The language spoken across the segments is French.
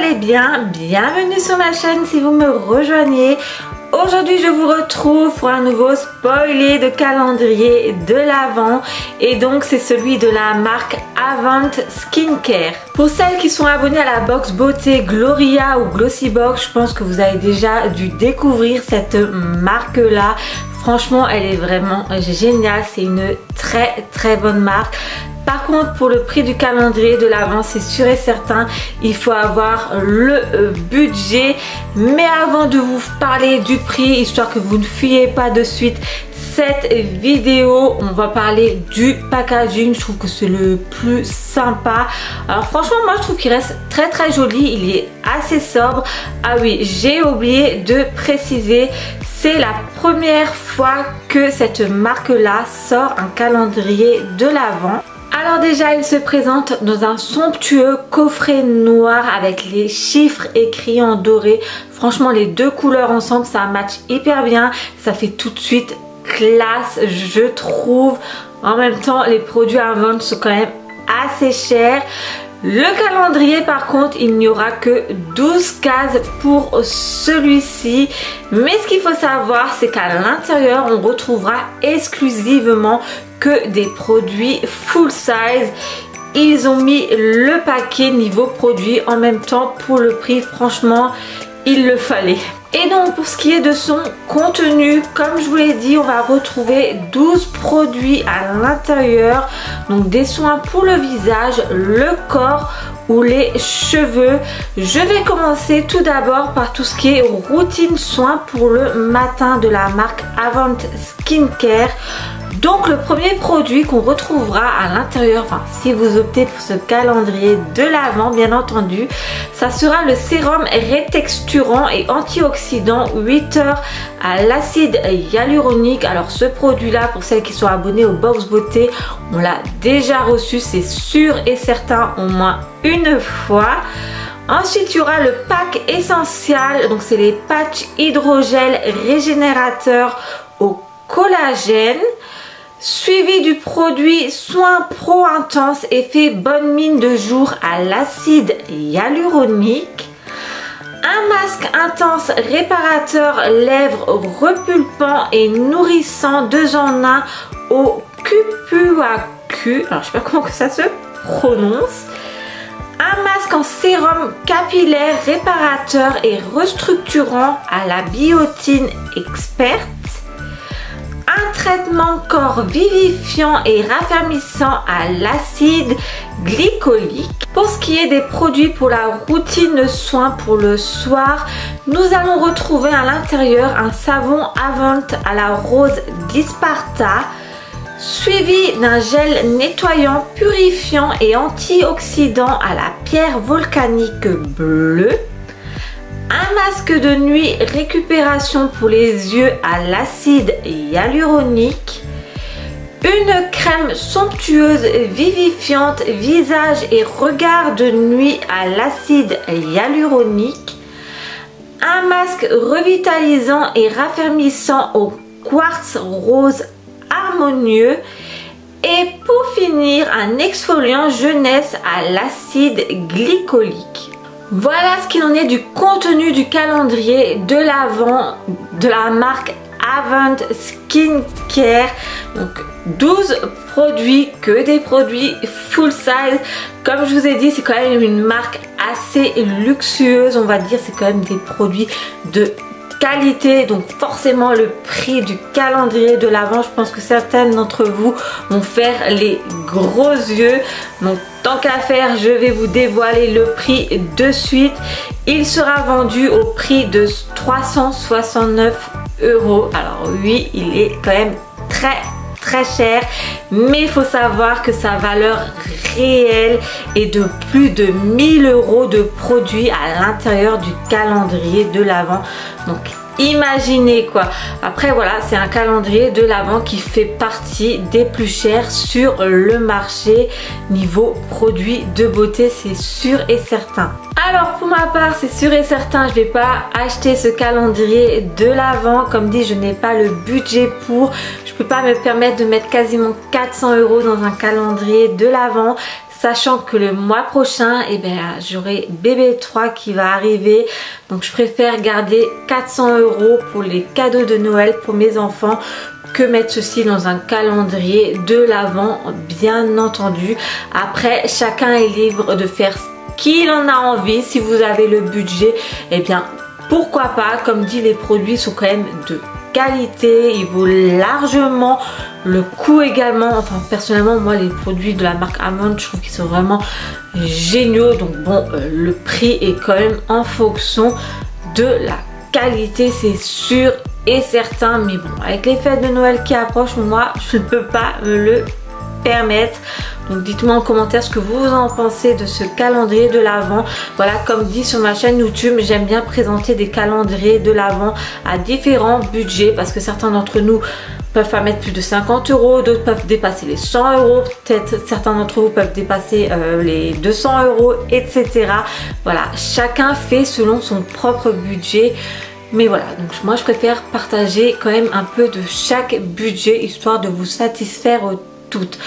allez bien? Bienvenue sur ma chaîne si vous me rejoignez. Aujourd'hui je vous retrouve pour un nouveau spoilé de calendrier de l'Avent et donc c'est celui de la marque Avant Skincare. Pour celles qui sont abonnées à la box beauté Gloria ou Glossybox, je pense que vous avez déjà dû découvrir cette marque là. Franchement elle est vraiment géniale, c'est une très bonne marque. Par contre, pour le prix du calendrier de l'Avent, c'est sûr et certain, il faut avoir le budget. Mais avant de vous parler du prix, histoire que vous ne fuyez pas de suite cette vidéo, on va parler du packaging. Je trouve que c'est le plus sympa. Alors franchement, moi je trouve qu'il reste très joli. Il est assez sobre. Ah oui, j'ai oublié de préciser, c'est la première fois que cette marque-là sort un calendrier de l'Avent. Alors déjà il se présente dans un somptueux coffret noir avec les chiffres écrits en doré. Franchement les deux couleurs ensemble ça match hyper bien. Ça fait tout de suite classe je trouve. En même temps les produits Avon sont quand même assez chers. Le calendrier par contre il n'y aura que 12 cases pour celui-ci. Mais ce qu'il faut savoir c'est qu'à l'intérieur on retrouvera exclusivement que des produits full size. Ils ont mis le paquet niveau produit en même temps pour le prix, franchement il le fallait. Et donc pour ce qui est de son contenu, comme je vous l'ai dit, on va retrouver 12 produits à l'intérieur. Donc des soins pour le visage, le corps ou les cheveux. Je vais commencer tout d'abord par tout ce qui est routine soins pour le matin de la marque Avant Skincare. Donc le premier produit qu'on retrouvera à l'intérieur, enfin si vous optez pour ce calendrier de l'Avent bien entendu, ça sera le sérum rétexturant et antioxydant 8 heures à l'acide hyaluronique. Alors ce produit là, pour celles qui sont abonnées au box beauté, on l'a déjà reçu, c'est sûr et certain au moins une fois. Ensuite, il y aura le pack essentiel, donc c'est les patchs hydrogel régénérateurs au collagène. Suivi du produit soin pro intense effet bonne mine de jour à l'acide hyaluronique. Un masque intense réparateur lèvres repulpant et nourrissant 2 en 1 au Cupuacu. Alors je sais pas comment que ça se prononce. Un masque en sérum capillaire réparateur et restructurant à la biotine experte. Un traitement corps vivifiant et raffermissant à l'acide glycolique. Pour ce qui est des produits pour la routine soin pour le soir, nous allons retrouver à l'intérieur un savon Avant à la rose d'Isparta, suivi d'un gel nettoyant, purifiant et antioxydant à la pierre volcanique bleue. Un masque de nuit récupération pour les yeux à l'acide hyaluronique. Une crème somptueuse vivifiante visage et regard de nuit à l'acide hyaluronique. Un masque revitalisant et raffermissant au quartz rose harmonieux. Et pour finir, un exfoliant jeunesse à l'acide glycolique. Voilà ce qu'il en est du contenu du calendrier de l'Avent de la marque Avant Skincare. Donc 12 produits, que des produits full size. Comme je vous ai dit, c'est quand même une marque assez luxueuse, on va dire. C'est quand même des produits de qualité, donc forcément le prix du calendrier de l'Avent, je pense que certaines d'entre vous vont faire les gros yeux. Donc tant qu'à faire, je vais vous dévoiler le prix de suite. Il sera vendu au prix de 369 €. Alors oui, il est quand même très cher, mais il faut savoir que sa valeur réelle est de plus de 1000 € de produits à l'intérieur du calendrier de l'Avent. Donc imaginez quoi. Après voilà, c'est un calendrier de l'Avent qui fait partie des plus chers sur le marché niveau produits de beauté, c'est sûr et certain. Alors pour ma part, c'est sûr et certain, je ne vais pas acheter ce calendrier de l'Avent. Comme dit, je n'ai pas le budget pour. Je ne peux pas me permettre de mettre quasiment 400 € dans un calendrier de l'Avent. sachant que le mois prochain, eh ben, j'aurai bébé 3 qui va arriver. Donc je préfère garder 400 € pour les cadeaux de Noël pour mes enfants que mettre ceci dans un calendrier de l'Avent, bien entendu. Après, chacun est libre de faire ce qu'il en a envie. Si vous avez le budget, eh bien pourquoi pas. Comme dit, les produits sont quand même de qualité, il vaut largement le coût également. Enfin personnellement, moi les produits de la marque Amount, je trouve qu'ils sont vraiment géniaux. Donc bon, le prix est quand même en fonction de la qualité, c'est sûr et certain. Mais bon, avec les fêtes de Noël qui approchent, moi je ne peux pas me le permettre. Donc dites-moi en commentaire ce que vous en pensez de ce calendrier de l'Avent. Voilà, comme dit sur ma chaîne YouTube, j'aime bien présenter des calendriers de l'Avent à différents budgets, parce que certains d'entre nous peuvent pas mettre plus de 50 €, d'autres peuvent dépasser les 100 €, peut-être certains d'entre vous peuvent dépasser les 200 €, etc. Voilà, chacun fait selon son propre budget. Mais voilà, donc moi je préfère partager quand même un peu de chaque budget, histoire de vous satisfaire toutes.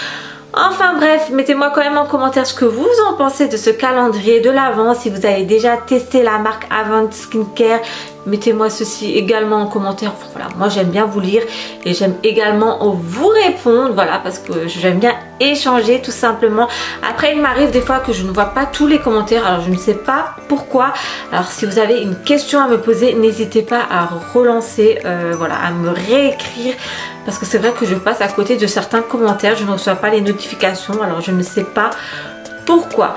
Enfin bref, mettez-moi quand même en commentaire ce que vous en pensez de ce calendrier de l'Avent. Si vous avez déjà testé la marque Avent Skincare, mettez-moi ceci également en commentaire. Enfin, voilà, moi j'aime bien vous lire et j'aime également vous répondre, voilà, parce que j'aime bien échanger tout simplement. Après, il m'arrive des fois que je ne vois pas tous les commentaires, alors je ne sais pas pourquoi. Alors si vous avez une question à me poser, n'hésitez pas à relancer, voilà, à me réécrire, parce que c'est vrai que je passe à côté de certains commentaires, je ne reçois pas les notifications, alors je ne sais pas pourquoi.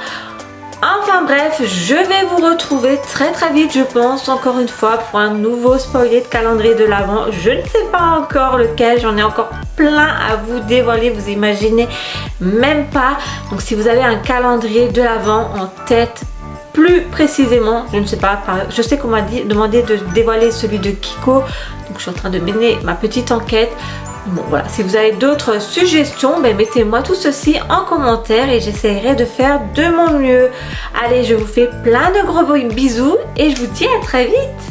Enfin bref, je vais vous retrouver très vite, je pense, encore une fois pour un nouveau spoiler de calendrier de l'Avent. Je ne sais pas encore lequel, j'en ai encore plein à vous dévoiler, vous imaginez même pas. Donc si vous avez un calendrier de l'Avent en tête, plus précisément, je ne sais pas, je sais qu'on m'a demandé de dévoiler celui de Kiko, donc je suis en train de mener ma petite enquête. Bon voilà, si vous avez d'autres suggestions, ben, mettez-moi tout ceci en commentaire et j'essaierai de faire de mon mieux. Allez, je vous fais plein de gros bisous et je vous dis à très vite.